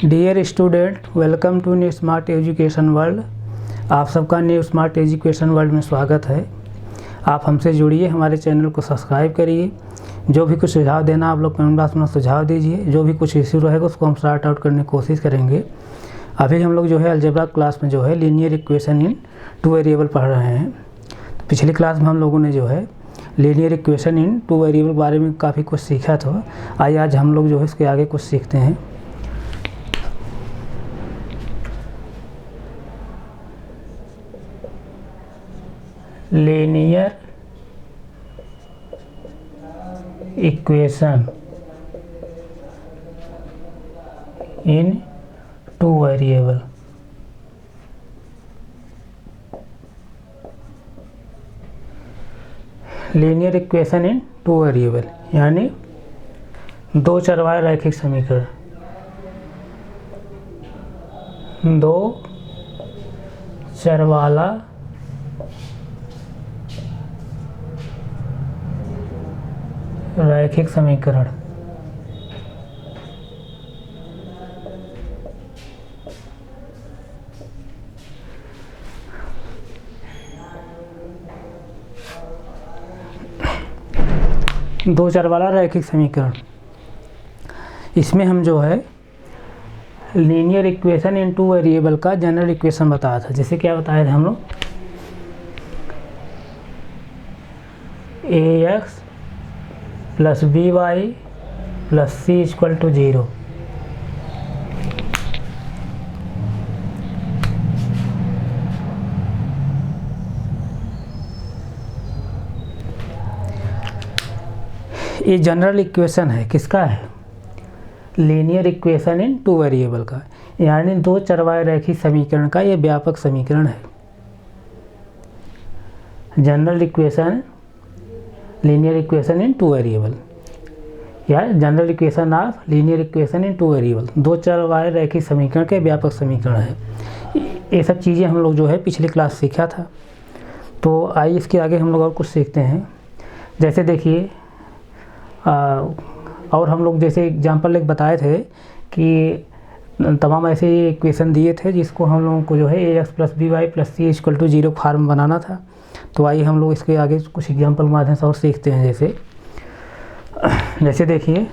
Dear student, welcome to new smart education world. आप सबका new smart education world में स्वागत है। आप हमसे जुड़िए, हमारे चैनल को सब्सक्राइब करिए। जो भी कुछ सुझाव देना आप लोग कमेंट बॉक्स में सुझाव दीजिए। जो भी कुछ इश्यू रहेगा उसको हम सॉर्ट आउट करने की कोशिश करेंगे। अभी हम लोग जो है अलजेब्रा क्लास में जो है linear equation in two variable पढ़ रहे हैं। तो पिछली क्लास में हम लोगों ने जो है linear equation in two variable के बारे में काफ़ी कुछ सीखा था। आइए आज हम लोग जो है इसके आगे कुछ सीखते हैं। Linear equation in two variable. Linear equation in two variable यानी दो चरवाला रैखिक समीकरण। दो चरवाला रैखिक समीकरण। दो चरवाला रैखिक समीकरण, इसमें हम जो है linear equation in two variable का जनरल इक्वेशन बताया था। जैसे क्या बताया था हम लोग, ax plus B Y plus C equal to 0। ये जनरल इक्वेशन है, किसका है? Linear equation in two variable का, यानी दो चरवाला रैखिक समीकरण का ये व्यापक समीकरण है। General equation, linear equation in two variable या general equation of linear equation in two variable, दो चरवाले रैखिक समीकरण के व्यापक समीकरण है। ये सब चीज़ें हम लोग जो है पिछली क्लास सीखा था। तो आइए इसके आगे हम लोग और कुछ सीखते हैं। जैसे देखिए, और हम लोग जैसे एग्जाम्पल एक बताए थे कि तमाम ऐसे इक्वेशन दिए थे जिसको हम लोगों को जो है ax plus B Y plus C equal to 0 form बनाना था। तो आइए हम लोग इसके आगे कुछ एग्जाम्पल के माध्यम से और सीखते हैं। जैसे देखिए,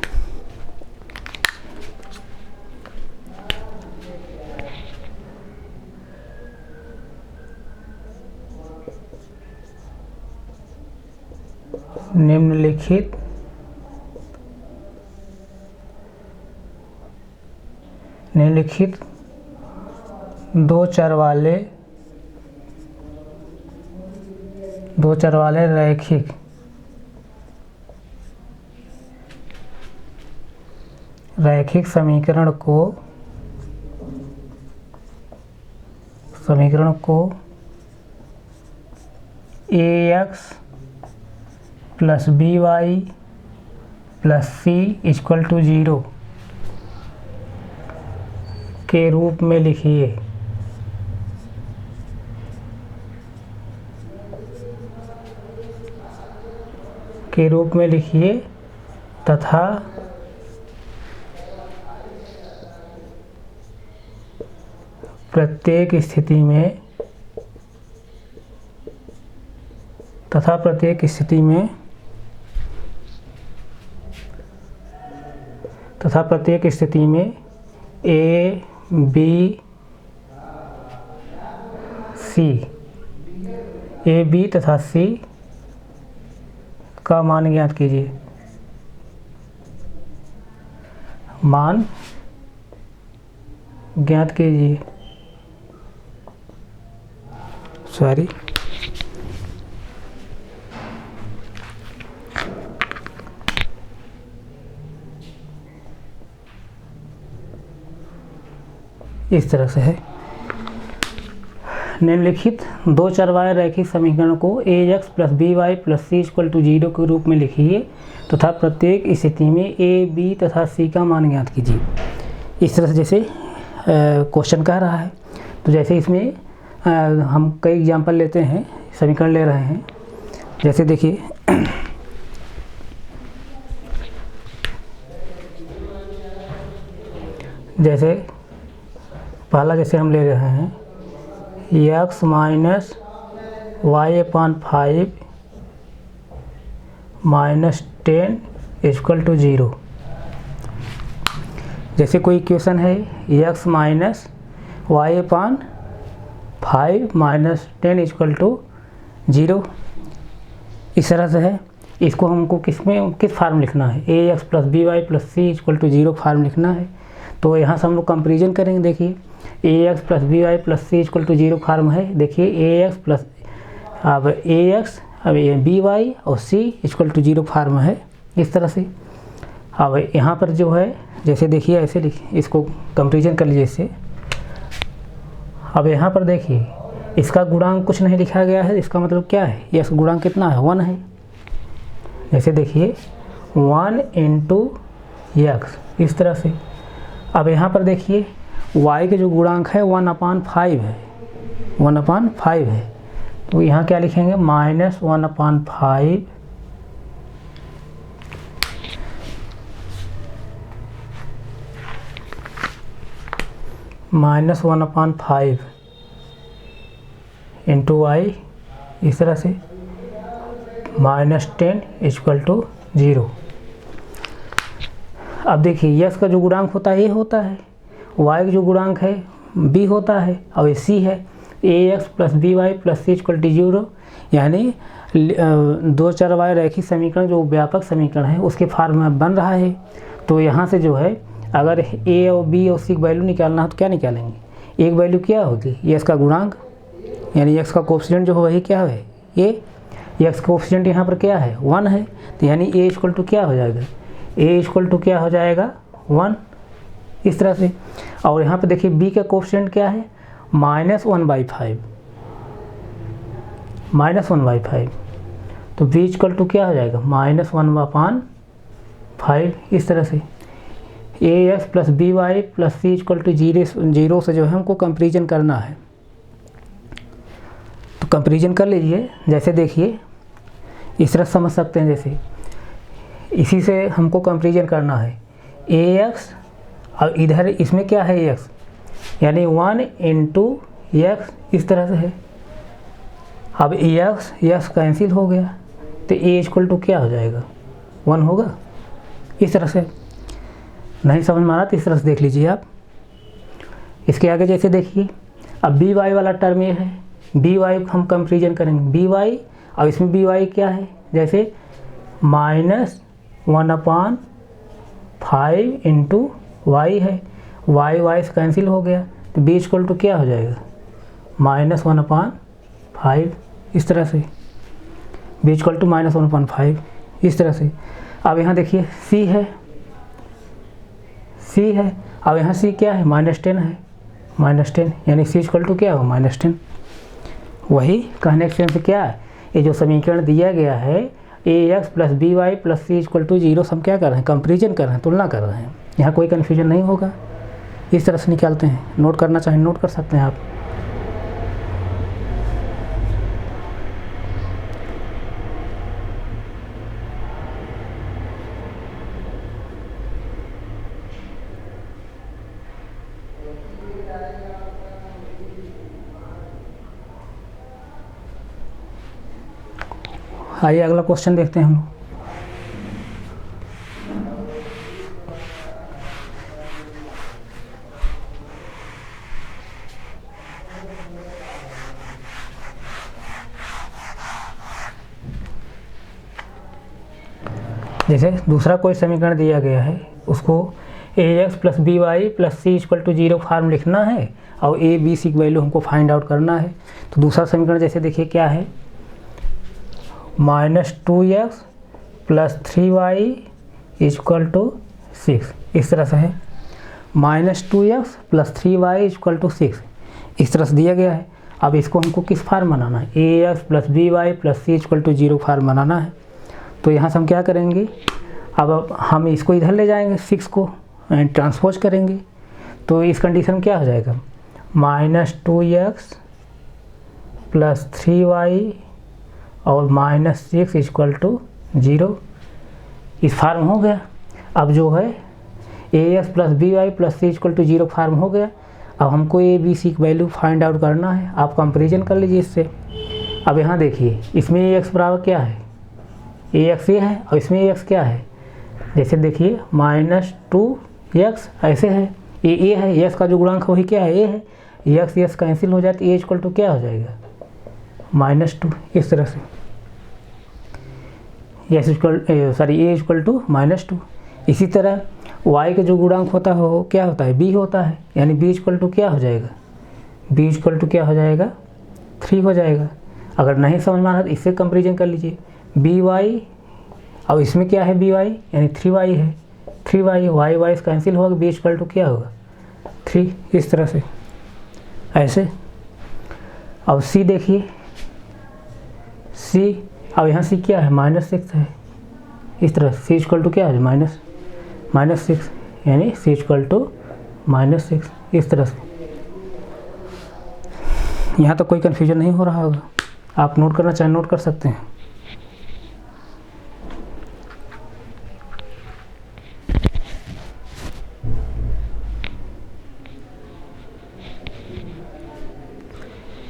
निम्नलिखित दो चरवाले रैखिक समीकरण को ax plus B Y plus C equal to 0 के रूप में लिखिए। तथा प्रत्येक स्थिति में ए बी तथा सी का मान ज्ञात कीजिए। इस तरह से है। निम्नलिखित दो चरवाले रैखिक समीकरण को ax plus B Y plus C equal to 0 के रूप में लिखिए तथा प्रत्येक स्थिति में a, b तथा c का मान ज्ञात कीजिए। इस तरह से जैसे क्वेश्चन कह रहा है। तो जैसे इसमें हम कई एग्जाम्पल लेते हैं, समीकरण ले रहे हैं। जैसे देखिए, जैसे पहला जैसे हम ले रहे हैं x minus Y upon 5 minus 10 equal to 0। जैसे कोई इक्वेशन है x minus Y upon 5 minus 10 equal to 0, इस तरह से है। इसको हमको किस फार्म लिखना है, A X plus B Y plus C equal to 0 form लिखना है। तो यहाँ से हम लोग कंपेरिजन करेंगे। देखिए A X plus B Y plus C equal to 0 form है। देखिए ए एक्स प्लस अब ए एक्स अब बी वाई और सी इक्वल टू 0 फार्म है, इस तरह से। अब यहाँ पर जो है जैसे देखिए ऐसे लिखिए, इसको कंपेरिजन कर लीजिए इससे। अब यहाँ पर देखिए इसका गुणांक कुछ नहीं लिखा गया है, इसका मतलब क्या है, ये इसका गुणांक कितना है, 1 है। जैसे देखिए 1 इंटू एक्स, इस तरह से। अब यहाँ पर देखिए y के जो गुणांक है 1/5 है, 1/5 है। तो यहाँ क्या लिखेंगे, माइनस 1/5 माइनस 1/5 इंटू वाई, इस तरह से, माइनस 10 इक्वल टू 0। अब देखिए यस का जो गुणांक होता है ए होता है, वाई का जो गुणांक है बी होता है और सी है। A X plus B Y plus C equal to 0, यानी 2 चर वाई रैखिक समीकरण जो व्यापक समीकरण है उसके फॉर्म में बन रहा है। तो यहाँ से जो है अगर ए और बी और सी की वैल्यू निकालना है तो क्या निकालेंगे, एक वैल्यू क्या होगी, एक्स का गुणांक, यानी एक्स का कोएफिशिएंट जो है वही क्या है, ए। एक्स का कोएफिशिएंट यहाँ पर क्या है, 1 है। तो यानी ए इक्वल टू क्या हो जाएगा, ए इक्वल टू क्या हो जाएगा, 1, इस तरह से। और यहाँ पे देखिए बी का कोएफिशिएंट क्या है, -1/5, -1/5। तो बी इक्वल टू क्या हो जाएगा, -1/5, इस तरह से। A X plus B Y plus C equal to 0 से जो है हमको कंपेरिजन करना है। तो कंपेरिजन कर लीजिए। जैसे देखिए इस तरह समझ सकते हैं, जैसे इसी से हमको कंपेरिजन करना है ए एक्स और इधर इसमें क्या है एक्स, यानी 1 इंटू एक्स, इस तरह से है। अब एक्स कैंसिल हो गया तो ए इक्वल टू क्या हो जाएगा, 1 होगा, इस तरह से। नहीं समझ में आ रहा तो इस तरह से देख लीजिए आप। इसके आगे जैसे देखिए अब बी वाई वाला टर्म ये है, बी वाई हम कंपेरिजन करेंगे, बी वाई और इसमें बी वाई क्या है, जैसे -1/5 इंटू वाई है, वाई से कैंसिल हो गया तो बी इक्वल टू क्या हो जाएगा, -1/5, इस तरह से। बी इक्वल टू -1/5, इस तरह से। अब यहाँ देखिए सी है, अब यहाँ सी क्या है, -10 है, -10, यानी सी इक्वल टू क्या होगा, -10। वही कहने के से क्या है, ये जो समीकरण दिया गया है A X plus B Y plus C equal to 0, हम क्या कर रहे हैं, कंपेरिजन कर रहे हैं, तुलना कर रहे हैं। यहाँ कोई कन्फ्यूजन नहीं होगा, इस तरह से निकालते हैं। नोट करना चाहें नोट कर सकते हैं आप। आइए अगला क्वेश्चन देखते हैं हम लोग। जैसे दूसरा कोई समीकरण दिया गया है, उसको A X plus B Y plus C equal to 0 form लिखना है और ए बी सी की वैल्यू हमको फाइंड आउट करना है। तो दूसरा समीकरण जैसे देखिए क्या है, -2x plus 3y equal to 6, इस तरह से है। -2x plus 3y equal to 6, इस तरह से दिया गया है। अब इसको हमको किस फार्म बनाना है, A X plus B Y plus C equal to 0 form बनाना है। तो यहाँ से हम क्या करेंगे, अब हम इसको इधर ले जाएंगे, 6 को ट्रांसपोज करेंगे। तो इस कंडीशन क्या हो जाएगा, -2x प्लस 3y और -6 इक्वल टू 0, इस फार्म हो गया। अब जो है A X plus B Y plus C equal to 0 form हो गया। अब हमको ए बी सी की वैल्यू फाइंड आउट करना है। आप कंपेरिजन कर लीजिए इससे। अब यहाँ देखिए, इसमें ए एक्स बराबर क्या है, ए एक्स ये है और इसमें ए एक्स क्या है, जैसे देखिए -2x ऐसे है, ये है, एक्स का जो गुणांक वही क्या है, ए है, एक्स कैंसिल हो जाए तो ए इक्वल टू क्या हो जाएगा -2, इस तरह से ए इक्वल टू -2। इसी तरह y के जो गुणांक होता है वो क्या होता है, b होता है, यानी b इक्वल टू क्या हो जाएगा, b इक्वल टू क्या हो जाएगा 3 हो जाएगा। अगर नहीं समझ में आ रहा तो इससे कंपेरिजन कर लीजिए, by अब इसमें क्या है, by यानी 3y है, 3y y कैंसिल होगा, b इक्वल टू क्या होगा 3, इस तरह से ऐसे। अब c देखिए, c अब यहाँ c क्या है -6 है, इस तरह c इक्वल टू क्या है -6, यानी c इक्वल टू -6, इस तरह से। यहाँ तो कोई कन्फ्यूजन नहीं हो रहा होगा, आप नोट करना चाहें नोट कर सकते हैं।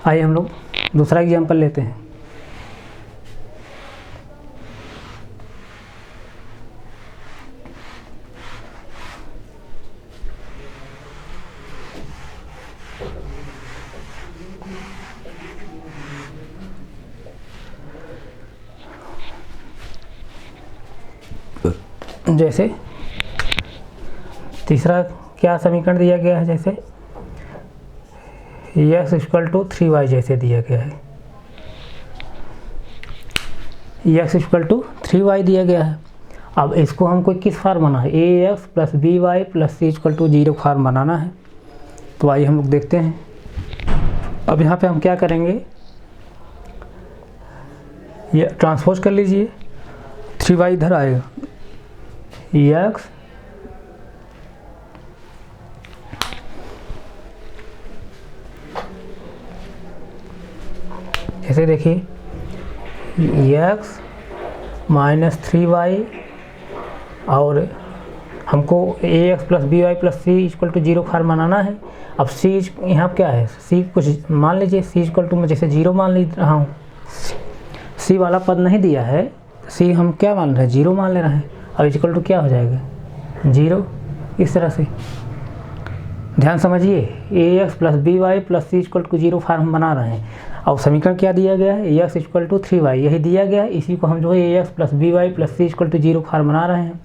आइए हम लोग दूसरा एग्जाम्पल लेते हैं। जैसे तीसरा क्या समीकरण दिया गया है, जैसे x इक्वल टू 3y जैसे दिया गया है, x इक्वल टू 3y दिया गया है। अब इसको हमको किस फार्म बनाना है, A X plus B Y plus C equal to 0 form बनाना है। तो आइए हम लोग देखते हैं। अब यहाँ पे हम क्या करेंगे, ये ट्रांसपोज कर लीजिए, 3y इधर आएगा, x जैसे देखिए x माइनस 3y और हमको A X plus B Y plus C equal to 0 form बनाना है। अब c यहाँ क्या है, c कुछ मान लीजिए, c इक्वल टू मैं जैसे 0 मान ले रहा हूँ, c वाला पद नहीं दिया है, c हम क्या मान रहे हैं 0 मान ले रहे हैं। अब इक्वल टू क्या हो जाएगा 0, इस तरह से। ध्यान समझिए, A X plus B Y plus C equal to 0 form बना रहे हैं। अब समीकरण क्या दिया गया है, A x equal to 3y, यही दिया गया है। इसी को हम जो है A X plus B Y plus C equal to 0 form बना रहे हैं।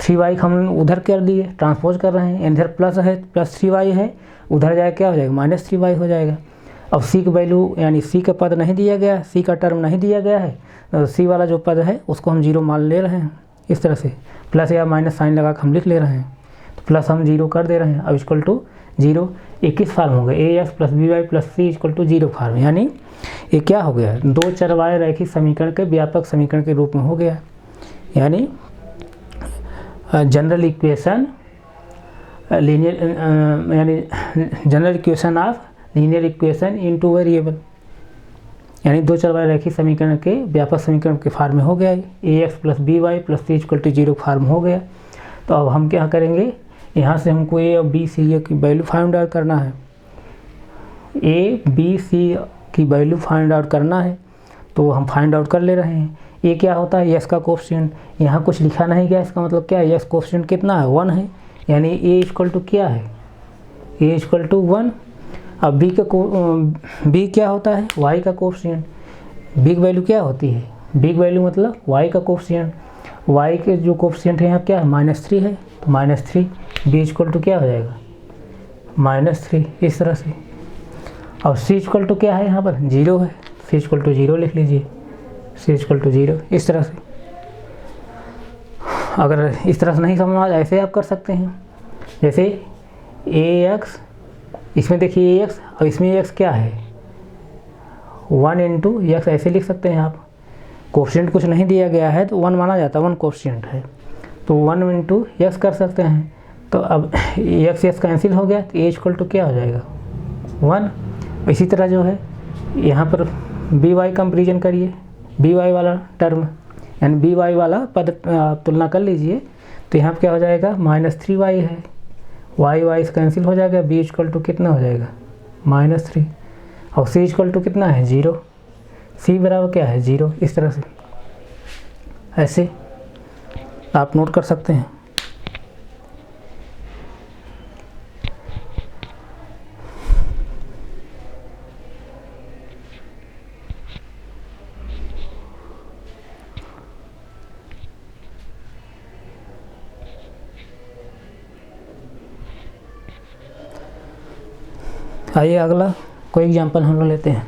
3y हम उधर कर दिए, ट्रांसपोज कर रहे हैं, इधर प्लस है प्लस 3y है, उधर जाए क्या हो जाएगा -3y हो जाएगा। अब c की वैल्यू यानी c का पद नहीं दिया गया, c का टर्म नहीं दिया गया है, तो c वाला जो पद है उसको हम 0 मान ले रहे हैं। इस तरह से प्लस या माइनस साइन लगा कर हम लिख ले रहे हैं, तो प्लस हम 0 कर दे रहे हैं। अब इक्वल टू 0 21 फार्म हो गया, A X plus B Y plus C equal to 0 form, यानी ये क्या हो गया, दो चरवाए रैखिक समीकरण के व्यापक समीकरण के रूप में हो गया, यानी जनरल इक्वेशन लीनियर, यानी general equation of linear equation into variable, यानी दो चरवाए रैखिक समीकरण के व्यापक समीकरण के फार्म में हो गया। A X plus B Y plus C equal to 0 form हो गया। तो अब हम क्या करेंगे, यहाँ से हमको ए और बी सी की वैल्यू फाइंड आउट करना है, ए बी सी की वैल्यू फाइंड आउट करना है। तो हम फाइंड आउट कर ले रहे हैं। ये क्या होता है, एक्स का कोफिशिएंट, यहाँ कुछ लिखा नहीं गया, इसका मतलब क्या है, एक्स कोफिशिएंट कितना है 1 है, यानी ए इक्वल टू क्या है, ए इक्वल टू 1। अब बी क्या होता है, वाई का कोफिशिएंट, बी की वैल्यू क्या होती है, बी की वैल्यू मतलब वाई का कोफिशिएंट, वाई के जो कोफिशिएंट है यहाँ क्या है -3 है, तो -3, बी इक्वल टू क्या हो जाएगा -3, इस तरह से। और सी इक्वल टू क्या है, यहाँ पर 0 है, सी इक्वल टू 0 लिख लीजिए, सी इक्वल टू 0, इस तरह से। अगर इस तरह से नहीं समझ में, ऐसे आप कर सकते हैं, जैसे ए एक्स, इसमें देखिए ए एक्स और इसमें एक्स क्या है 1 इंटू एक्स, ऐसे लिख सकते हैं आप। कोफिशिएंट कुछ नहीं दिया गया है तो 1 माना जाता है, 1 कोफिशिएंट है, तो 1 इंटू एक्स कर सकते हैं। तो अब एक्स एक्स कैंसिल हो गया, तो ए इक्वल टू क्या हो जाएगा 1। इसी तरह जो है यहाँ पर बी वाई कंपेरिजन करिए, बी वाई वाला टर्म यानी बी वाई वाला पद तुलना कर लीजिए, तो यहाँ पर क्या हो जाएगा, -3y है, y से कैंसिल हो जाएगा, b इक्वल टू कितना हो जाएगा -3, और c इक्वल टू कितना है 0, c बराबर क्या है 0। इस तरह से ऐसे आप नोट कर सकते हैं। आइए अगला कोई एग्जांपल हम लोग लेते हैं।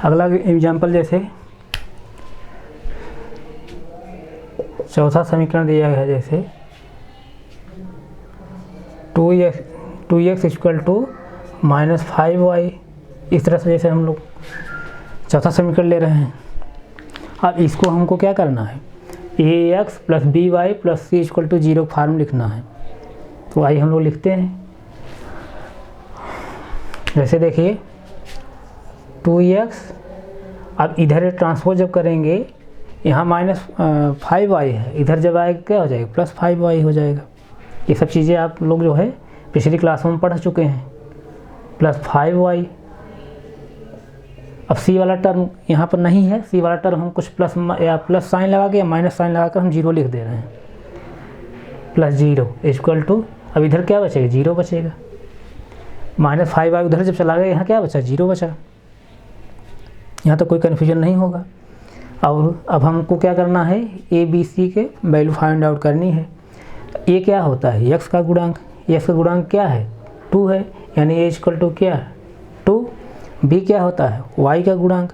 अगला एग्जांपल जैसे चौथा समीकरण दिया गया है, जैसे 2x इक्वल टू -5y। इस तरह से जैसे हम लोग चौथा समीकरण ले रहे हैं। अब इसको हमको क्या करना है, ax plus by plus c equal to 0 form लिखना है। तो आइए हम लोग लिखते हैं। जैसे देखिए 2x, अब इधर ट्रांसपोज जब करेंगे, यहाँ -5y है, इधर जब आएगा क्या हो जाएगा +5y हो जाएगा। ये सब चीज़ें आप लोग जो है पिछली क्लास में पढ़ चुके हैं। +5y, अब c वाला टर्म यहाँ पर नहीं है, c वाला टर्म हम कुछ प्लस साइन लगा के या माइनस साइन लगा कर हम 0 लिख दे रहे हैं, +0 इक्वल टू, अब इधर क्या बचेगा 0 बचेगा, -5y उधर जब चला गया यहाँ क्या बचा 0 बचा। यहाँ तो कोई कन्फ्यूजन नहीं होगा। और अब हमको क्या करना है, ए बी सी के वैल्यू फाइंड आउट करनी है। ए क्या होता है x का गुणांक, x का गुणांक क्या है 2 है, यानी a इक्वल टू क्या 2। b क्या होता है y का गुणांक,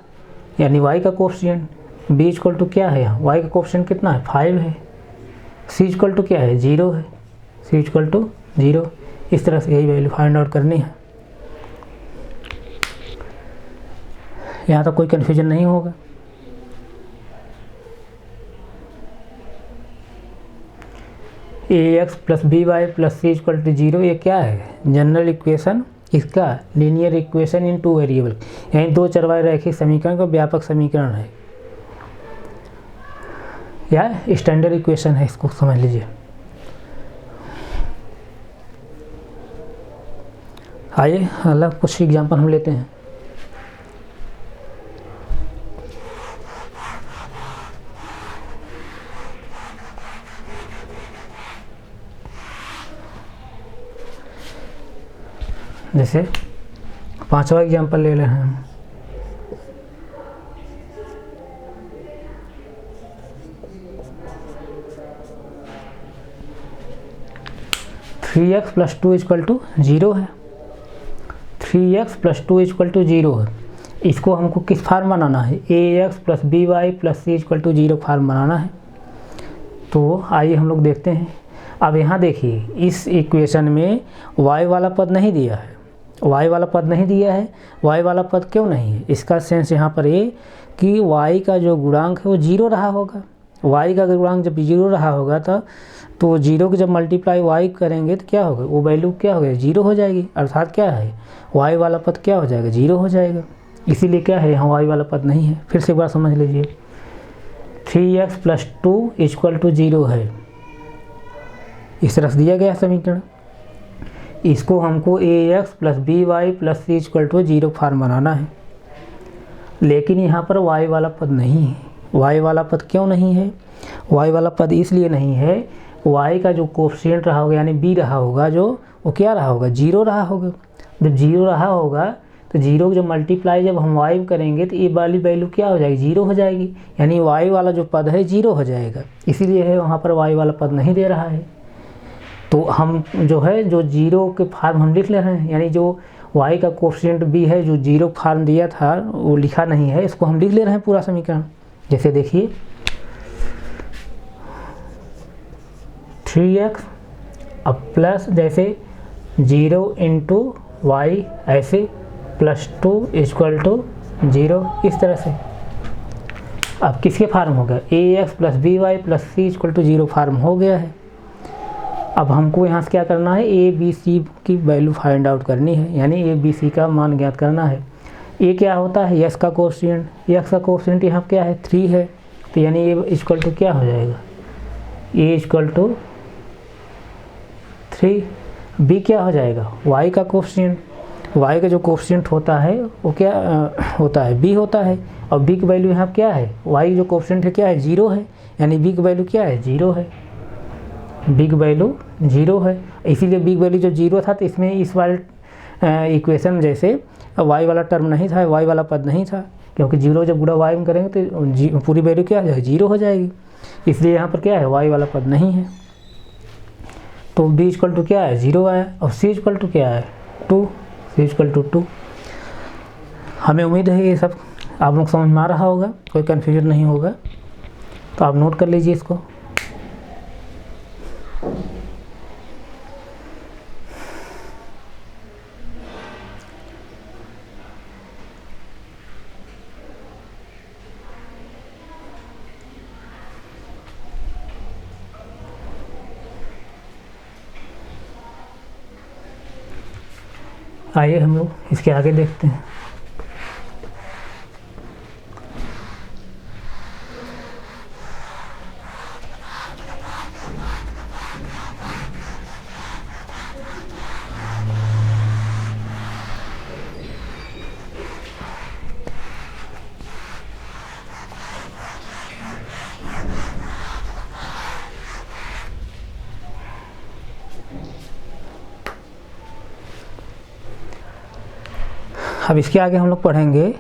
यानी y का कोफिशिएंट, b इक्वल टू क्या है, यहाँ y का कोफिशिएंट कितना है 5 है। c इक्वल टू क्या है 0 है, c इक्वल टू 0। इस तरह से यही वैल्यू फाइंड आउट करनी है। यहाँ तो कोई कन्फ्यूजन नहीं होगा। ax plus by plus c equal to 0, ये क्या है जनरल इक्वेशन, इसका लीनियर इक्वेशन इन 2 वेरिएबल, यानी 2 चरवाई रैखिक समीकरण का व्यापक समीकरण है या स्टैंडर्ड इक्वेशन है, इसको समझ लीजिए। आइए अलग कुछ एग्जांपल हम लेते हैं। जैसे पांचवा एग्जांपल ले रहे हैं हम। Three X plus 2 equal to 0 है, 3x प्लस 2 इक्वल टू 0 है। इसको हमको किस फार्म बनाना है, ax plus by plus c equal to 0 form बनाना है। तो आइए हम लोग देखते हैं। अब यहाँ देखिए इस इक्वेशन में y वाला पद नहीं दिया है, y वाला पद नहीं दिया है। y वाला पद क्यों नहीं है, इसका सेंस यहाँ पर ये कि y का जो गुणांक है वो 0 रहा होगा। y का गुणांक जब 0 रहा होगा तो 0 को जब मल्टीप्लाई y करेंगे तो क्या होगा, वो वैल्यू क्या हो गया 0 हो जाएगी। अर्थात क्या है y वाला पद क्या हो जाएगा 0 हो जाएगा। इसीलिए क्या है यहाँ y वाला पद नहीं है। फिर से एक बार समझ लीजिए, 3x प्लस 2 इक्वल टू 0 है, इस तरह से दिया गया समीकरण। इसको हमको ax plus by plus c equal to 0 form बनाना है। लेकिन यहाँ पर y वाला पद नहीं है। y वाला पद क्यों नहीं है, y वाला पद इसलिए नहीं है, y का जो कोफिशिएंट रहा होगा यानी b रहा होगा, जो वो क्या रहा होगा 0 रहा होगा। जब 0 रहा होगा तो 0 जब मल्टीप्लाई जब हम y करेंगे तो ये वाली वैल्यू क्या हो जाएगी 0 हो जाएगी, यानी y वाला जो पद है 0 हो जाएगा। इसीलिए है वहाँ पर y वाला पद नहीं दे रहा है। तो हम जो है जो 0 के फार्म हम लिख ले रहे हैं, यानी जो y का कोफिशिएंट b है जो 0 फार्म दिया था वो लिखा नहीं है, इसको हम लिख ले रहे हैं पूरा समीकरण। जैसे देखिए 3x अब प्लस जैसे 0 इंटू वाई ऐसे प्लस 2 इक्वल टू 0, इस तरह से। अब किसके फार्म हो गया, ax plus by plus c equal to 0 form हो गया है। अब हमको यहाँ से क्या करना है, ए बी सी की वैल्यू फाइंड आउट करनी है, यानी ए बी सी का मान ज्ञात करना है। ए क्या होता है, यक्स का कोएफिशिएंट, यक्स का कोएफिशिएंट यहाँ क्या है 3 है, तो यानी ए इक्वल टू क्या हो जाएगा, ए इक्वल टू 3। बी क्या हो जाएगा, वाई का कोएफिशिएंट, वाई का जो कोएफिशिएंट होता है वो क्या होता है, बी होता है, और बी की वैल्यू यहाँ क्या है, वाई जो कोएफिशिएंट है क्या है 0 है, यानी बी की वैल्यू क्या है 0 है, बी की वैल्यू 0 है। इसीलिए बी की वैल्यू जब 0 था तो इसमें इस वाले इक्वेशन जैसे वाई वाला टर्म नहीं था, वाई वाला पद नहीं था, क्योंकि 0 जब गुणा वाई में करेंगे तो पूरी वैल्यू क्या हो जाएगी 0 हो जाएगी, इसलिए यहाँ पर क्या है वाई वाला पद नहीं है। तो बी इक्वल टू क्या है 0 आया, और सी इक्वल टू क्या है 2, सी इक्वल टू 2। हमें उम्मीद है ये सब आप लोग समझ में आ रहा होगा, कोई कन्फ्यूजन नहीं होगा, तो आप नोट कर लीजिए इसको। आइए हम लोग इसके आगे देखते हैं। अब इसके आगे हम लोग पढ़ेंगे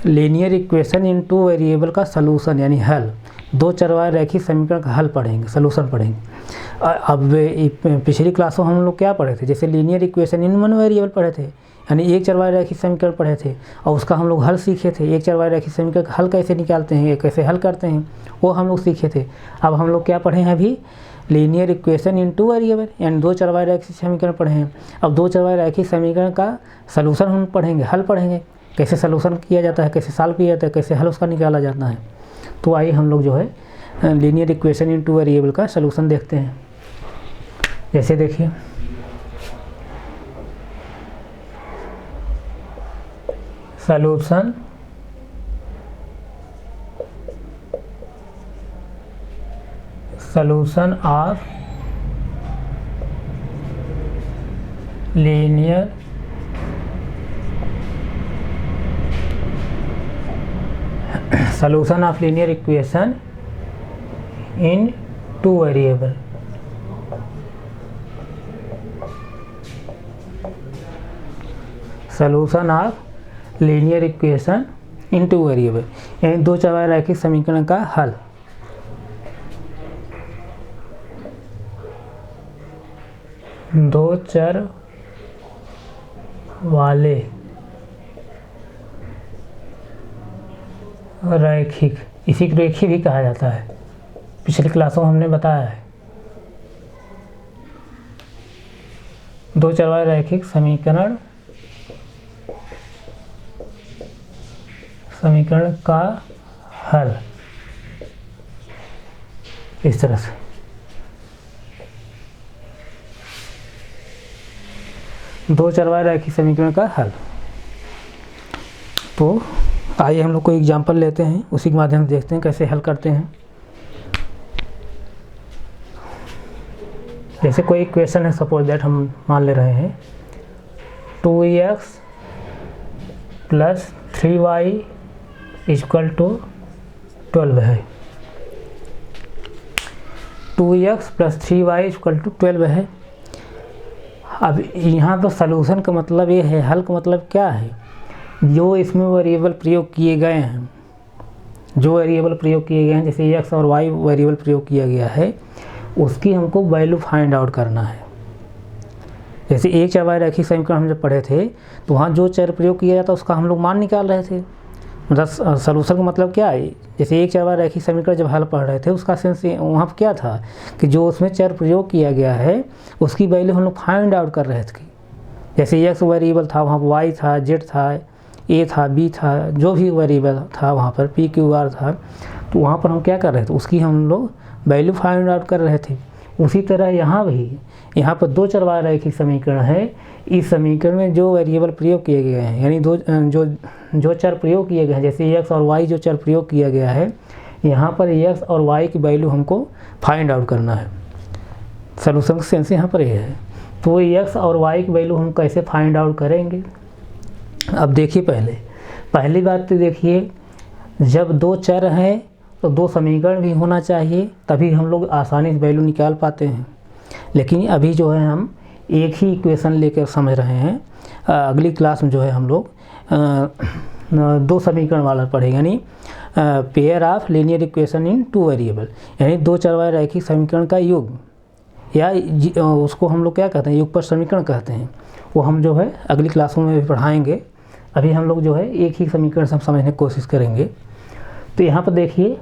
लीनियर इक्वेशन इन 2 वेरिएबल का सलूशन, यानी हल, 2 चरवाहे रैखिक समीकरण का हल पढ़ेंगे, सलूशन पढ़ेंगे। अब पिछली क्लासों हम लोग क्या पढ़े थे, जैसे लीनियर इक्वेशन इन 1 वेरिएबल पढ़े थे, यानी एक चरवाहे रैखिक समीकरण पढ़े थे, और उसका हम लोग हल सीखे थे, एक चरवाहे रैखिक समीकरण का हल कैसे निकालते हैं, कैसे हल करते हैं, वो हम लोग सीखे थे। अब हम लोग क्या पढ़े हैं अभी, लीनियर इक्वेशन इन 2 वेरिएबल, यानी 2 चरवाहे रैखिक समीकरण पढ़े हैं। अब 2 चरवाहे रैखिक समीकरण का सलूशन हम पढ़ेंगे, हल पढ़ेंगे, कैसे सलूशन किया जाता है, कैसे सॉल्व किया जाता है, कैसे हल उसका निकाला जाता है। तो आइए हम लोग जो है लीनियर इक्वेशन इन 2 वेरिएबल का सलूशन देखते हैं। जैसे देखिए solution of linear solution of linear equation in 2 variable। solution of linear equation in 2 variable, यानी 2 चरवाहे रैखिक समीकरण का हल। दो चर वाले रैखिक, इसी को रेखीय भी कहा जाता है, पिछली क्लासों में हमने बताया है। 2 चरवाहे रैखिक समीकरण का हल इस तरह से। दो चरवाहे रैखिक समीकरण का हल। तो आइए हम लोग कोई एग्जांपल लेते हैं, उसी के माध्यम से देखते हैं कैसे हल करते हैं। जैसे कोई इक्वेशन है, सपोज दैट हम मान ले रहे हैं 2x + 3y = 12 है। 2x + 3y = 12 है। अब यहाँ तो सलूशन का मतलब ये है, हल का मतलब क्या है, जो इसमें वेरिएबल प्रयोग किए गए हैं, जो वेरिएबल प्रयोग किए गए हैं, जैसे x और y वेरिएबल प्रयोग किया गया है, उसकी हमको वैल्यू फाइंड आउट करना है। जैसे एक चरवाहे रैखिक समीकरण हम जब पढ़े थे तो वहाँ जो चर प्रयोग किया जाता उसका हम लोग मान निकाल रहे थे। मतलब सलूशन का मतलब क्या है, जैसे एक चरवाहे रैखिक समीकरण जब हल पढ़ रहे थे उसका सेंस वहाँ पर क्या था कि जो उसमें चर प्रयोग किया गया है उसकी वैल्यू हम लोग फाइंड आउट कर रहे थे। जैसे x वेरिएबल था, वहाँ y था, z था, a था, b था, जो भी वेरिएबल था वहाँ पर p q r था, तो वहाँ पर हम क्या कर रहे थे, उसकी हम लोग वैल्यू फाइंड आउट कर रहे थे। उसी तरह यहाँ भी, यहाँ पर दो चरवाहा रैखिक समीकरण है। इस समीकरण में जो वेरिएबल प्रयोग किए गए हैं, यानी जो चर प्रयोग किए गए हैं, जैसे एक्स और वाई जो चर प्रयोग किया गया है, यहाँ पर एक्स और वाई की वैल्यू हमको फाइंड आउट करना है। सॉल्यूशन का सेंस यहाँ पर ये है। तो एक्स और वाई की वैल्यू हम कैसे फाइंड आउट करेंगे? अब देखिए, पहली बात तो देखिए, जब दो चर हैं तो दो समीकरण भी होना चाहिए, तभी हम लोग आसानी से वैल्यू निकाल पाते हैं। लेकिन अभी जो है हम एक ही इक्वेशन लेकर समझ रहे हैं। अगली क्लास में जो है हम लोग दो समीकरण वाला पढ़ेंगे, यानी pair of linear equation in two variable, यानी दो चरवाहा रैखिक समीकरण का योग, या उसको हम लोग क्या कहते हैं, युगपत समीकरण कहते हैं। वो हम जो है अगली क्लासों में भी पढ़ाएंगे। अभी हम लोग जो है एक ही समीकरण से हम समझने की कोशिश करेंगे। तो यहाँ पर देखिए,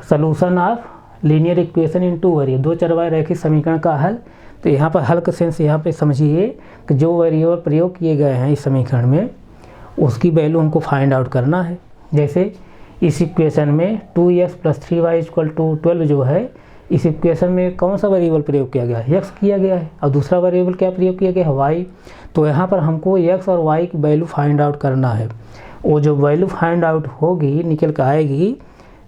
solution of linear equation in two variable, दो चरवाहा रैखिक समीकरण का हल। तो यहाँ पर हल का सेंस यहाँ पे समझिए कि जो वेरिएबल प्रयोग किए गए हैं इस समीकरण में, उसकी वैल्यू हमको फाइंड आउट करना है। जैसे इस इक्वेशन में 2x + 3y = 12 जो है, इस इक्वेशन में कौन सा वेरिएबल प्रयोग किया गया है? x किया गया है, और दूसरा वेरिएबल क्या प्रयोग किया गया है? y। तो यहाँ पर हमको x और y की वैल्यू फाइंड आउट करना है। वो जो वैल्यू फाइंड आउट होगी, निकल कर आएगी,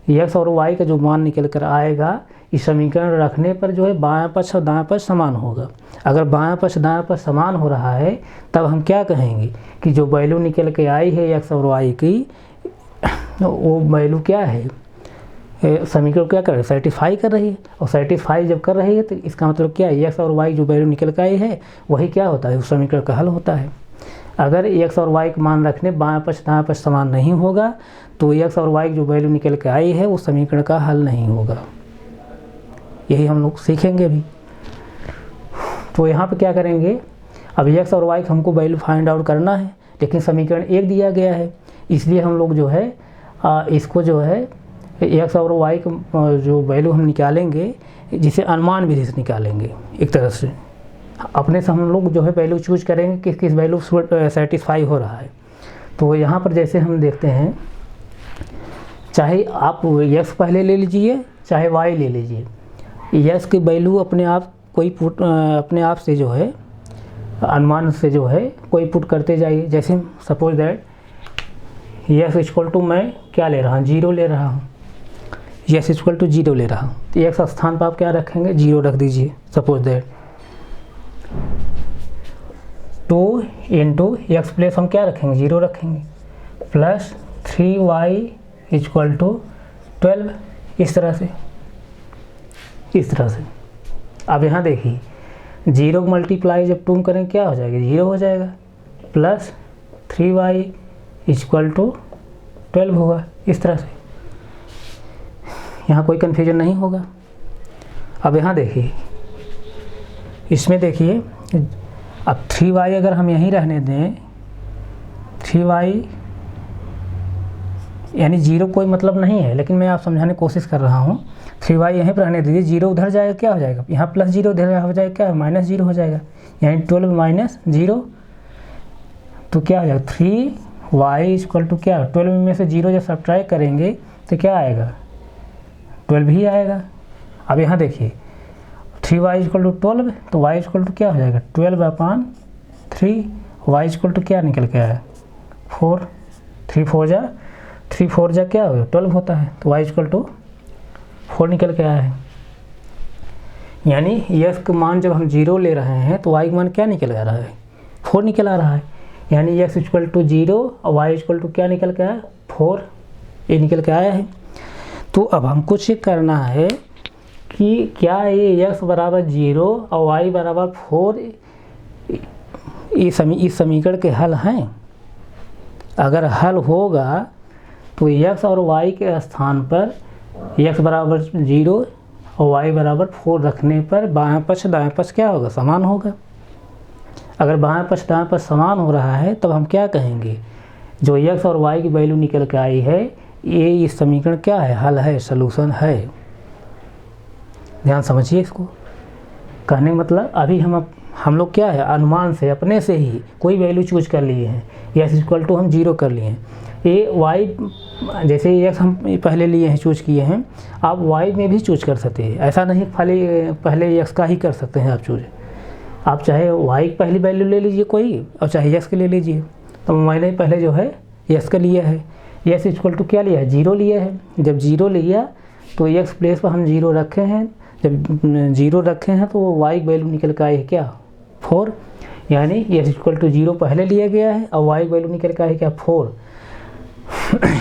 x और y का जो मान निकल कर आएगा, इस समीकरण रखने पर जो है बायां पक्ष और दायां पक्ष समान होगा। अगर बायां पक्ष दायां पक्ष समान हो रहा है, तब हम क्या कहेंगे कि जो वैल्यू निकल के आई है x और y की, वो वैल्यू क्या है, समीकरण क्या कर रही है? सेटिस्फाई कर रही है। और सेटिस्फाई जब कर रही है तो इसका मतलब क्या है, एक्स और वाई जो वैल्यू निकल के आई है, वही क्या होता है, उस समीकरण का हल होता है। अगर एक्स और वाई का मान रखने बायां पक्ष दायां पक्ष समान नहीं होगा, तो एक्स और वाई जो वैल्यू निकल के आई है, उस समीकरण का हल नहीं होगा। यही हम लोग सीखेंगे अभी। तो यहाँ पे क्या करेंगे, अब एक्स और वाई का हमको वैल्यू फाइंड आउट करना है, लेकिन समीकरण एक दिया गया है, इसलिए हम लोग जो है इसको जो है एक्स और वाई का जो वैल्यू हम निकालेंगे, जिसे अनुमान विधि से निकालेंगे। एक तरह से अपने से हम लोग जो है वैल्यू चूज करेंगे किस किस वैल्यू सेटिस्फाई हो रहा है। तो यहाँ पर जैसे हम देखते हैं, चाहे आप एक्स पहले ले लीजिए, चाहे वाई ले लीजिए, एक्स की वैल्यू अपने आप अपने आप से जो है अनुमान से जो है कोई पुट करते जाइए। जैसे सपोज दैट एक्स = मैं क्या ले रहा हूँ, 0 ले रहा हूँ, एक्स = 0 ले रहा हूँ, तो एक्स स्थान पर आप क्या रखेंगे, 0 रख दीजिए। सपोज दैट 2 × x प्लेस हम क्या रखेंगे, 0 रखेंगे, प्लस 3y = 12। इस तरह से अब यहाँ देखिए, 0 मल्टीप्लाई जब 2 करें क्या हो जाएगा, 0 हो जाएगा, प्लस 3y = 12 होगा। इस तरह से यहाँ कोई कन्फ्यूजन नहीं होगा। अब यहाँ देखिए, इसमें देखिए, अब 3y अगर हम यहीं रहने दें, 3y यानी 0 कोई मतलब नहीं है, लेकिन मैं आप समझाने की कोशिश कर रहा हूँ। 3y यहीं पर रहने दीजिए, 0 उधर जाएगा क्या हो जाएगा, यहाँ प्लस 0 उधर हो जाएगा, क्या -0 हो जाएगा, यानी 12 - 0। तो क्या हो जाएगा, 3y = क्या, 12 में से 0 जब सब्ट्रैक्ट करेंगे तो क्या आएगा, 12 ही आएगा। अब यहाँ देखिए, 3y = 12, तो y = क्या हो जाएगा, 12/3। y = क्या निकल के आया, 4। 3 4 जा क्या हो, 12 होता है, तो y = 4 निकल के आया है। यानी x का मान जब हम 0 ले रहे हैं, तो y का मान क्या निकल आ रहा है, 4 निकल आ रहा है। यानी x = 0 और y = क्या निकल के आया, 4, ये निकल के आया है। तो अब हमको चेक करना है कि क्या ये x = 0 और y = 4 इस समीकरण के हल हैं। अगर हल होगा तो x और y के स्थान पर x = 0 और y = 4 रखने पर बायां पक्ष दायां पक्ष क्या होगा, समान होगा। अगर बायां पक्ष दायां पक्ष समान हो रहा है, तब हम क्या कहेंगे, जो x और y की वैल्यू निकल के आई है, ये इस समीकरण क्या है, हल है, सलूशन है। ध्यान समझिए इसको। कहने का मतलब, अभी हम लोग क्या है, अनुमान से अपने से ही कोई वैल्यू चूज कर लिए हैं, x = हम 0 कर लिए हैं। ये वाई, जैसे एक्स हम पहले लिए हैं, चूज किए हैं, आप वाई में भी चूज कर सकते हैं। ऐसा नहीं पहले एक्स का ही कर सकते हैं आप चूज। आप चाहे वाई पहली वैल्यू ले लीजिए कोई, और चाहे एक्स के ले लीजिए। तो मैंने पहले जो है एक्स का लिया है। एक्स इक्वल टू क्या लिया है, 0 लिया है। जब 0 लिया तो एक्स प्लेस पर हम 0 रखे हैं। जब 0 रखे हैं तो वो वाई वैल्यू निकल के आई है क्या, 4। यानी एक्स इक्वल टू 0 पहले लिया गया है और वाई वैल्यू निकल के आई है क्या, 4।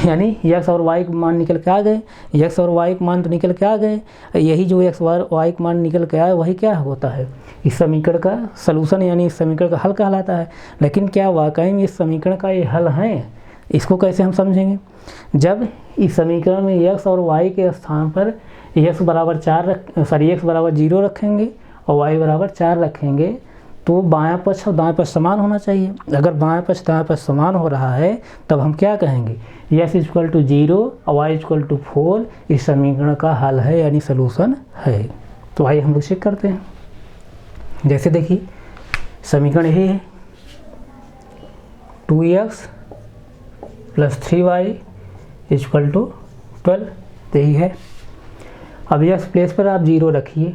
यानी एक्स और वाई के मान निकल के आ गए। एक्स और वाई के मान तो निकल के आ गए। यही जो एक्स वाई के मान निकल के आए वही क्या होता है, इस समीकरण का सलूशन, यानी इस समीकरण का हल कहलाता है। लेकिन क्या वाकई में इस समीकरण का ये हल है, इसको कैसे हम समझेंगे? जब इस समीकरण में एक्स और वाई के स्थान पर एक्स बराबर 0 रखेंगे और वाई बराबर 4 रखेंगे, तो बायां पक्ष और दाएं पक्ष समान होना चाहिए। अगर बायां पक्ष दाएं पक्ष समान हो रहा है तब हम क्या कहेंगे, एक्स इक्वल टू 0 और वाई इक्वल टू 4 इस समीकरण का हल है, यानी सलूशन है। तो आइए हम लोग चेक करते हैं। जैसे देखिए समीकरण यही है, 2x + 3y इक्वल टू 12, यही है। अब एक्स प्लेस पर आप 0 रखिए।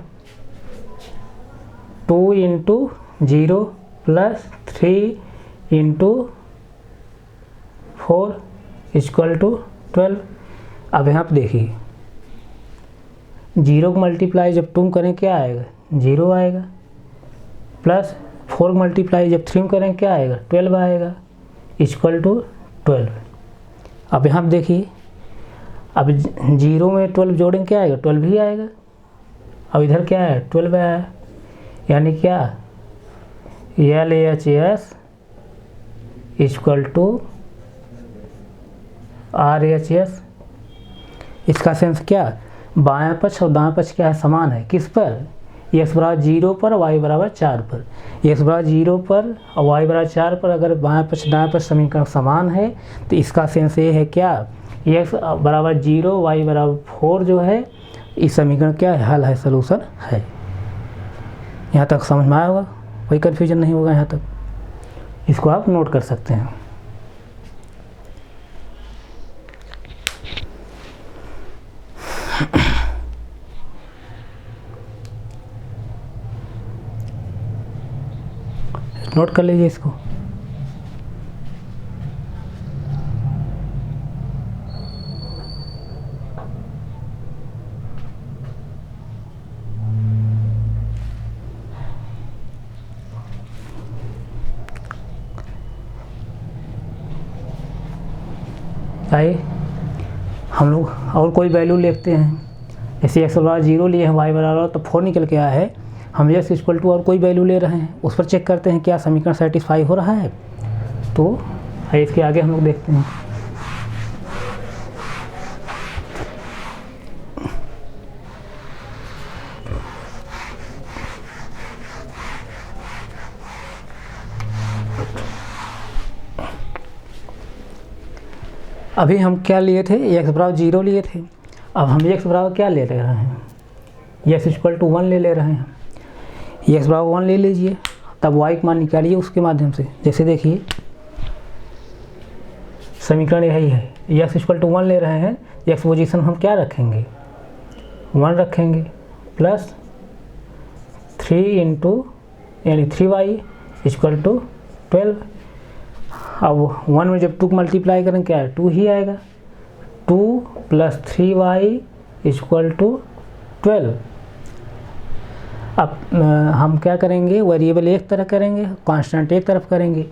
2 × 0 + 3 × 4 इक्वल टू 12। अब यहाँ पर देखिए 0 को मल्टीप्लाई जब तुम करें क्या आएगा, 0 आएगा। प्लस 4 मल्टीप्लाई जब 3 करें क्या आएगा, 12 आएगा, इक्वल टू 12। अब यहाँ पर देखिए, अब 0 में 12 जोड़ें क्या आएगा, 12 ही आएगा। अब इधर क्या है, 12 आया। यानी क्या, LHS इक्वल टू RHS। इसका सेंस क्या, बायां पक्ष और दायां पक्ष क्या है, समान है। किस पर, एक्स बराबर 0 पर, वाई बराबर 4 पर। एक्स बराबर 0 पर और वाई बराबर 4 पर अगर बायां पक्ष दायां पक्ष समीकरण समान है तो इसका सेंस ये है क्या, एक्स बराबर 0 वाई बराबर 4 जो है इस समीकरण क्या है, हल है, सलूशन है। यहाँ तक समझ में आया होगा, कोई कन्फ्यूजन नहीं होगा यहाँ तक। इसको आप नोट कर सकते हैं। नोट कर लीजिए इसको। आइए हम लोग और कोई वैल्यू लेते हैं। जैसे एक्स बराबर 0 लिए हैं, वाई बराबर तो 4 निकल के आया है। हम एक्स इक्वल टू और कोई वैल्यू ले रहे हैं, उस पर चेक करते हैं क्या समीकरण सेटिस्फाई हो रहा है। तो इसके आगे हम लोग देखते हैं। अभी हम क्या लिए थे, एक्स बराबर 0 लिए थे। अब हम एक्स बराबर क्या ले रहे हैं, एक्स इक्वल टू 1 ले रहे हैं। एक्स बराबर 1 ले लीजिए, तब वाई का मान निकालिए उसके माध्यम से। जैसे देखिए समीकरण यही है, एक्स इक्वल टू 1 ले रहे हैं, एक्स पोजीशन हम क्या रखेंगे, 1 रखेंगे, प्लस 3 × यानी 3y इक्वल टू 12। अब 1 में जब 2 को मल्टीप्लाई करें क्या है, 2 ही आएगा। 2 + 3y इक्वल टू 12। अब हम क्या करेंगे, वेरिएबल एक तरफ करेंगे, कांस्टेंट एक तरफ करेंगे।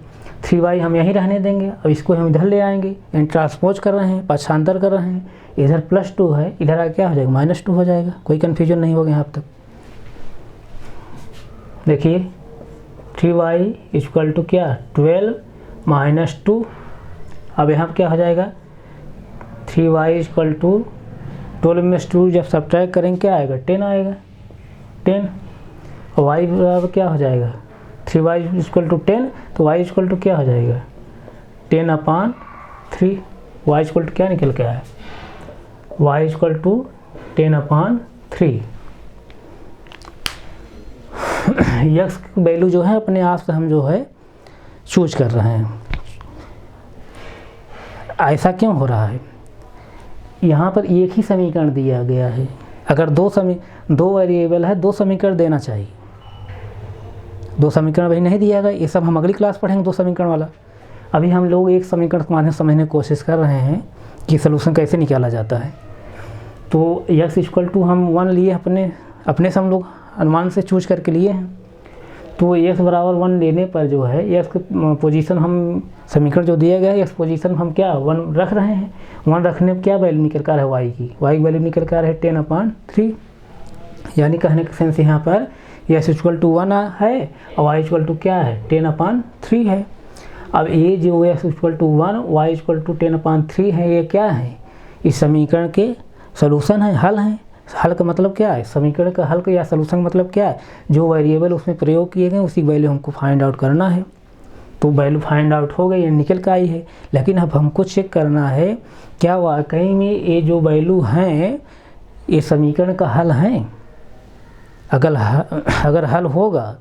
3y हम यहीं रहने देंगे। अब इसको हम इधर ले आएंगे, यानी ट्रांसपोज कर रहे हैं, पक्षांतर कर रहे हैं। इधर +2 है, इधर आ क्या हो जाएगा, -2 हो जाएगा। कोई कन्फ्यूजन नहीं होगा यहाँ तक। देखिए 3y इक्वल टू क्या, 12 - 2। अब यहाँ क्या हो जाएगा, 3y इक्वल टू 12 में 2 जब सब्ट्रैक्ट करेंगे क्या आएगा, 10 आएगा, 10। और y बराबर क्या हो जाएगा, 3y इक्वल टू 10, तो y इक्वल टू क्या हो जाएगा, 10/3। y इक्वल टू क्या निकल के आया, y equal to 10/3। x value जो है अपने आप से हम जो है चूज कर रहे हैं। ऐसा क्यों हो रहा है? यहाँ पर एक ही समीकरण दिया गया है। अगर दो वेरिएबल है, 2 समीकरण देना चाहिए। 2 समीकरण वही नहीं दिया गया। ये सब हम अगली क्लास पढ़ेंगे 2 समीकरण वाला। अभी हम लोग एक समीकरण के माध्यम से समझने की कोशिश कर रहे हैं कि सलूशन कैसे निकाला जाता है। तो x इक्वल टू हम 1 लिए, अपने से हम लोग अनुमान से चूज करके लिए हैं। तो x बराबर 1 लेने पर जो है x पोजीशन हम समीकरण जो दिया गया है x पोजीशन हम क्या 1 रख रहे हैं। 1 रखने पर क्या वैल्यू निकल कर है y की वैल्यू निकल कर है 10/3। यानी कहने का सेंस यहाँ पर x इक्वल टू 1 है और y इक्वल टू क्या है 10/3 है। अब ये जो x equal to 1 y equal to 10/3 है, ये क्या है? इस समीकरण के सलूशन है, हल है। हल का मतलब क्या है? समीकरण का हल का या सलूशन का मतलब क्या है? जो वेरिएबल उसमें प्रयोग किए गए उसी वैल्यू हमको फाइंड आउट करना है। तो वैल्यू फाइंड आउट हो गई, ये निकल कर आई है। लेकिन अब हमको चेक करना है क्या वाकई में ये जो वैल्यू हैं ये समीकरण का हल है। अगर हल होगा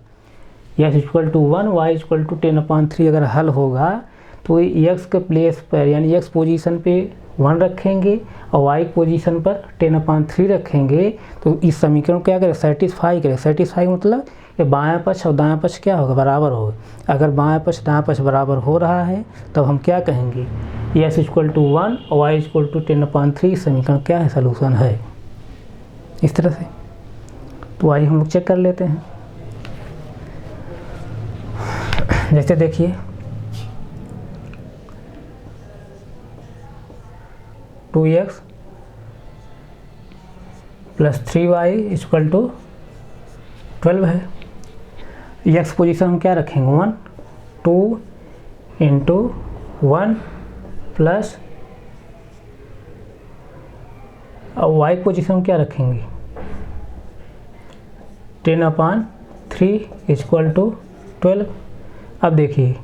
x equal to 1 y equal to 10/3 अगर हल होगा तो x के प्लेस पर यानी x पोजीशन पे 1 रखेंगे और y पोजीशन पर 10/3 रखेंगे तो इस समीकरण को क्या करें? सेटिस्फाई करें। सेटिस्फाई मतलब ये बायां पक्ष और दायां पक्ष क्या होगा? बराबर होगा। अगर बायां पक्ष दायां पक्ष बराबर हो रहा है तब हम क्या कहेंगे? x इक्वल टू 1 और y इक्वल टू 10/3 समीकरण क्या है? सलूशन है। इस तरह से तो आइए हम लोग चेक कर लेते हैं। जैसे देखिए 2x plus 3y equal to 12 है। x पोजीशन हम क्या रखेंगे? 1 2 इंटू 1 प्लस और y पोजीशन हम क्या रखेंगे? 10/3 इक्वल टू 12। अब देखिए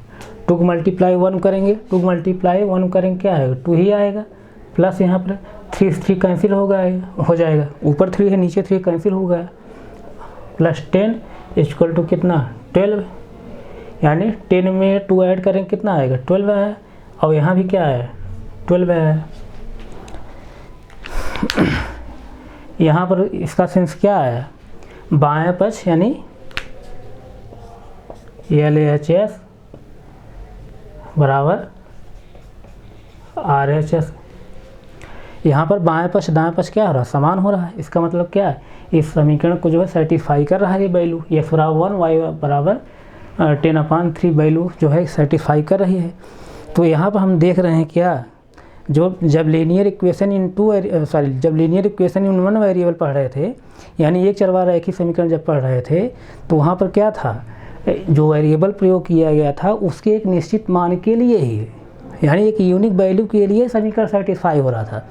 2 मल्टीप्लाई 1 करेंगे, 2 मल्टीप्लाई 1 करेंगे क्या आएगा? 2 ही आएगा। प्लस यहाँ पर 3 कैंसिल हो जाएगा। ऊपर 3 है नीचे 3 कैंसिल हो गया। प्लस 10 इक्वल टू कितना? 12। यानी 10 में 2 ऐड करेंगे कितना आएगा? 12 है। और यहाँ भी क्या है? 12 है। यहाँ पर इसका सेंस क्या है? बायां पक्ष यानी LHS बराबर RHS। यहाँ पर बाएं पक्ष दाएं पक्ष क्या हो रहा है? समान हो रहा है। इसका मतलब क्या है? इस समीकरण को जो है सेटिस्फाई कर रहा है ये वैल्यू। x बराबर 1 y बराबर 10/3 वैल्यू जो है सेटिस्फाई कर रही है। तो यहाँ पर हम देख रहे हैं क्या, जब लीनियर इक्वेशन इन 1 वेरिएबल पढ़ रहे थे, यानी एक चरवाहा एक ही समीकरण जब पढ़ रहे थे तो वहाँ पर क्या था? जो वेरिएबल प्रयोग किया गया था उसके एक निश्चित मान के लिए ही, यानी एक यूनिक वैल्यू के लिए समीकरण सेटिस्फाई हो रहा था।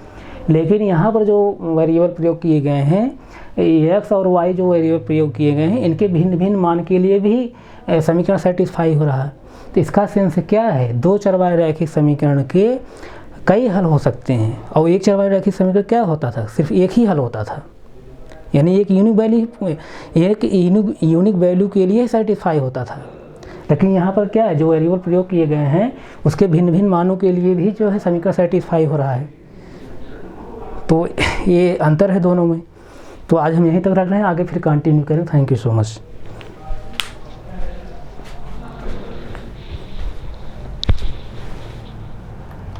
लेकिन यहाँ पर जो वेरिएबल प्रयोग किए गए हैं x और y जो वेरिएबल प्रयोग किए गए हैं इनके भिन्न भिन्न मान के लिए भी समीकरण सेटिस्फाई हो रहा है। तो इसका सेंस क्या है? 2 चरवाहे रैखिक समीकरण के कई हल हो सकते हैं और एक चरवाहे रैखिक समीकरण क्या होता था? सिर्फ एक ही हल होता था। यानी एक यूनिक वैल्यू के लिए सेटिस्फाई होता था। लेकिन यहाँ पर क्या है? जो वेरिएबल प्रयोग किए गए हैं उसके भिन्न भिन्न मानों के लिए भी जो है समीकरण सेटिस्फाई हो रहा है। तो ये अंतर है दोनों में। तो आज हम यहीं तक रख रहे हैं, आगे फिर कंटिन्यू करें। Thank you so much.